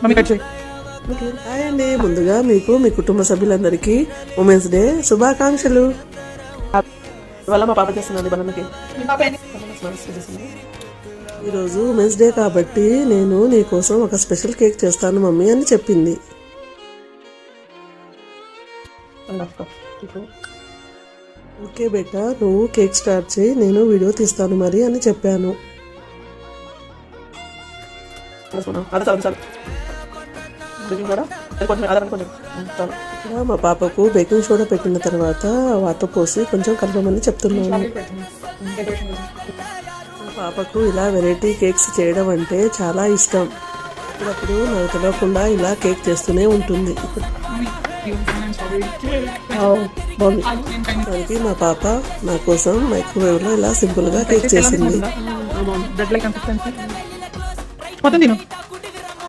Mummy cut చేయి. Hi అండి, ముందుగా మీకు మీ కుటుంబ సభ్యులందరికీ ఉమెన్స్ డే శుభాకాంక్షలు. ఇవాళ మా పాప చేస్తుందండి బనానాకి. ఈరోజు ఉమెన్స్ డే కాబట్టి నేను నీ కోసం ఒక స్పెషల్ కేక్ చేస్తాను మమ్మీ అని చెప్పింది. ఓకే బేటా, నువ్వు కేక్ స్టార్ట్ చేయి, నేను వీడియో తీస్తాను మరి అని చెప్పాను. ఇక్కడ మా పాపకు బేకింగ్ సోడా పెట్టిన తర్వాత వాటర్ పోసి కొంచెం కలపమని చెప్తున్నాను. మా పాపకు ఇలా వెరైటీ కేక్స్ చేయడం అంటే చాలా ఇష్టం. అప్పుడప్పుడు నాకు తెలియకుండా ఇలా కేక్ చేస్తూనే ఉంటుంది. దానికి మా పాప నా కోసం మైక్రోవేవ్లో ఇలా సింపుల్గా కేక్ చేసింది. మొత్తం తిను.